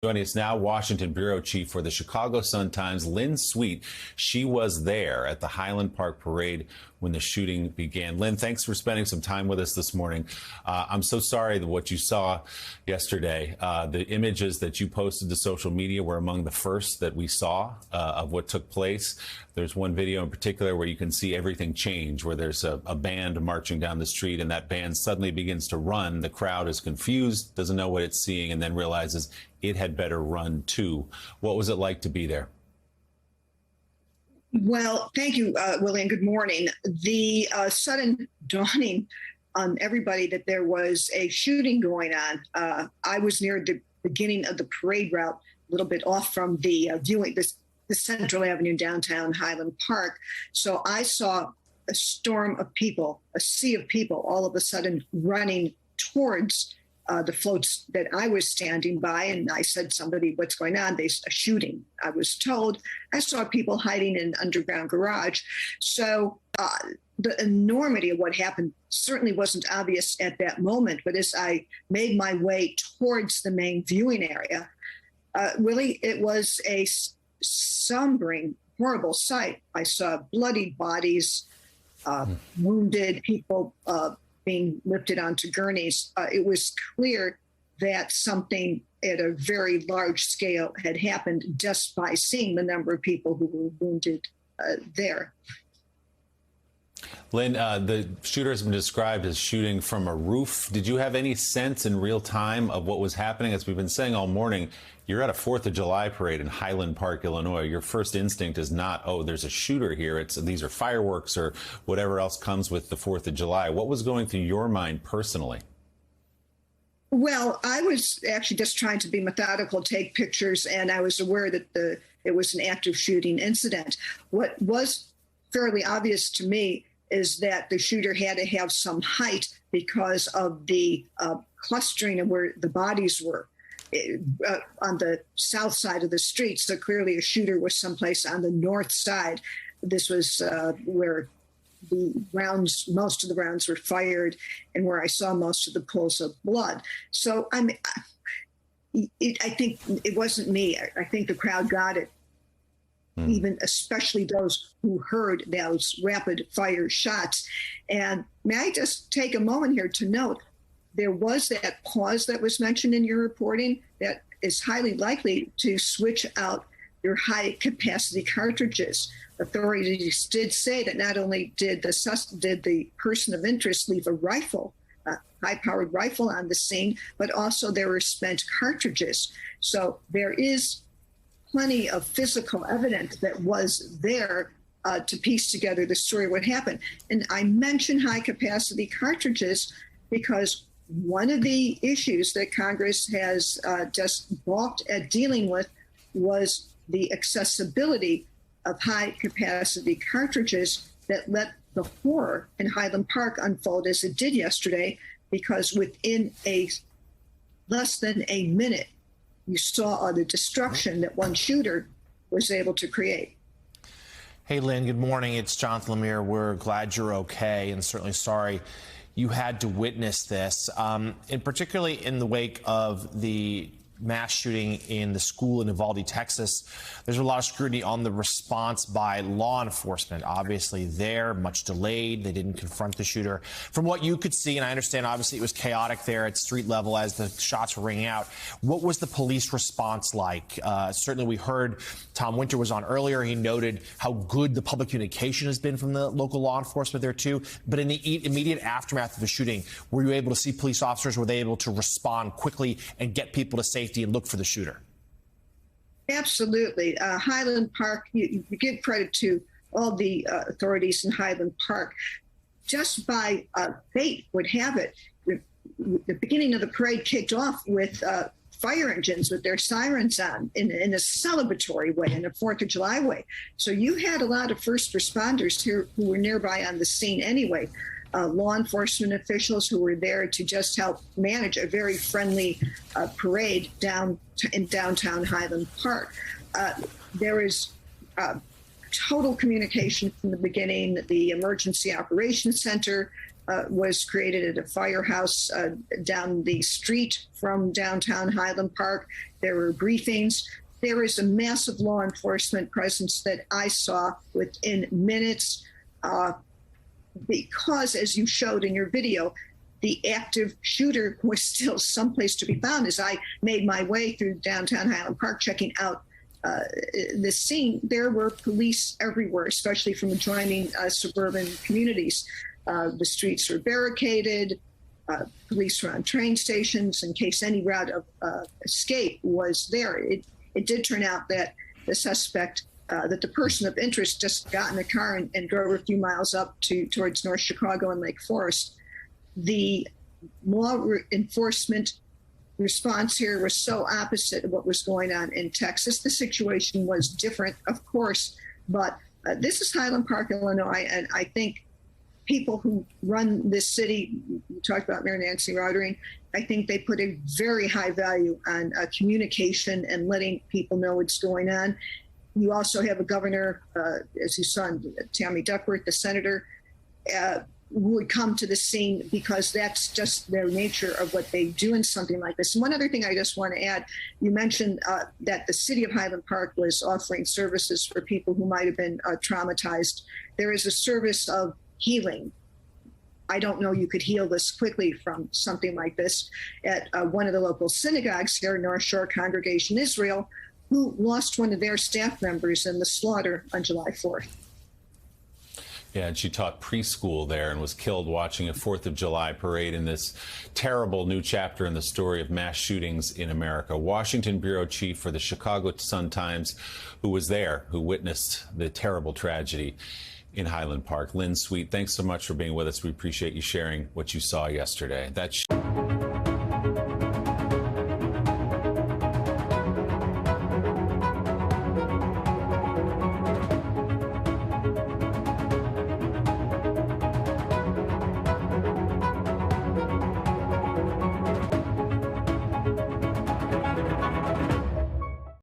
Joining us now, Washington bureau chief for the Chicago Sun-Times, Lynn Sweet. She was there at the Highland Park parade when the shooting began. Lynn, thanks for spending some time with us this morning. I'm so sorry that what you saw yesterday. The images that you posted to social media were among the first that we saw of what took place. There's one video in particular where you can see everything change, where there's a band marching down the street and that band suddenly begins to run. The crowd is confused, doesn't know what it's seeing, and then realizes it had better run too. What was it like to be there? Well, thank you, William. Good morning. The sudden dawning on everybody that there was a shooting going on. I was near the beginning of the parade route, a little bit off from the the Central Avenue downtown Highland Park. So I saw a storm of people, a sea of people, all of a sudden running towards the floats that I was standing by. And I said, somebody, what's going on? A shooting, I was told. I saw people hiding in an underground garage. So the enormity of what happened certainly wasn't obvious at that moment. But as I made my way towards the main viewing area, Willie, it was a sombering, horrible sight. I saw bloody bodies, wounded people, being lifted onto gurneys. It was clear that something at a very large scale had happened just by seeing the number of people who were wounded there. Lynn, the shooter has been described as shooting from a roof. Did you have any sense in real time of what was happening? As we've been saying all morning, you're at a 4th of July parade in Highland Park, Illinois. Your first instinct is not, oh, there's a shooter here. These are fireworks or whatever else comes with the 4th of July. What was going through your mind personally? Well, I was actually just trying to be methodical, take pictures, and I was aware that it was an active shooting incident. What was fairly obvious to me is that the shooter had to have some height because of the clustering of where the bodies were on the south side of the street. So clearly a shooter was someplace on the north side. This was where most of the rounds were fired and where I saw most of the pools of blood. So I think it wasn't me. I think the crowd got it. Even especially those who heard those rapid fire shots. And may I just take a moment here to note, there was that pause that was mentioned in your reporting that is highly likely to switch out your high capacity cartridges. Authorities did say that not only did the person of interest leave a rifle, a high-powered rifle on the scene, but also there were spent cartridges. So there is plenty of physical evidence that was there to piece together the story of what happened. And I mention high capacity cartridges because one of the issues that Congress has just balked at dealing with was the accessibility of high capacity cartridges that let the horror in Highland Park unfold as it did yesterday, because within less than a minute, you saw the destruction that one shooter was able to create. Hey, Lynn, good morning. It's Jonathan Lemire. We're glad you're okay and certainly sorry you had to witness this, and particularly in the wake of the mass shooting in the school in Uvalde, Texas. There's a lot of scrutiny on the response by law enforcement. Obviously, they're much delayed. They didn't confront the shooter. From what you could see, and I understand obviously it was chaotic there at street level as the shots were ringing out, what was the police response like? Certainly we heard Tom Winter was on earlier. He noted how good the public communication has been from the local law enforcement there too. But in the immediate aftermath of the shooting, were you able to see police officers? Were they able to respond quickly and get people to safety and look for the shooter? Absolutely. Highland Park, you give credit to all the authorities in Highland Park. Just by fate would have it, the beginning of the parade kicked off with fire engines with their sirens on in a celebratory way, in a 4th of July way. So you had a lot of first responders here who were nearby on the scene anyway. Law enforcement officials who were there to just help manage a very friendly parade in downtown Highland Park. There is total communication from the beginning. The Emergency Operations Center was created at a firehouse down the street from downtown Highland Park. There were briefings. There is a massive law enforcement presence that I saw within minutes because, as you showed in your video, the active shooter was still someplace to be found. As I made my way through downtown Highland Park, checking out the scene, there were police everywhere, especially from adjoining suburban communities. The streets were barricaded. Police were on train stations in case any route of escape was there. It did turn out that the suspect, that the person of interest, just got in a car and drove a few miles up towards North Chicago and Lake Forest. The law enforcement response here was so opposite of what was going on in Texas. The situation was different, of course, but this is Highland Park, Illinois, and I think people who run this city, we talked about Mayor Nancy Rotering, I think they put a very high value on communication and letting people know what's going on. You also have a governor, as you saw, Tammy Duckworth, the senator, would come to the scene because that's just their nature of what they do in something like this. And one other thing I just want to add, you mentioned that the city of Highland Park was offering services for people who might have been traumatized. There is a service of healing. I don't know you could heal this quickly from something like this at one of the local synagogues here, North Shore Congregation Israel, who lost one of their staff members in the slaughter on July 4th. Yeah, and she taught preschool there and was killed watching a 4th of July parade in this terrible new chapter in the story of mass shootings in America. Washington bureau chief for the Chicago Sun-Times, who was there, who witnessed the terrible tragedy in Highland Park. Lynn Sweet, thanks so much for being with us. We appreciate you sharing what you saw yesterday.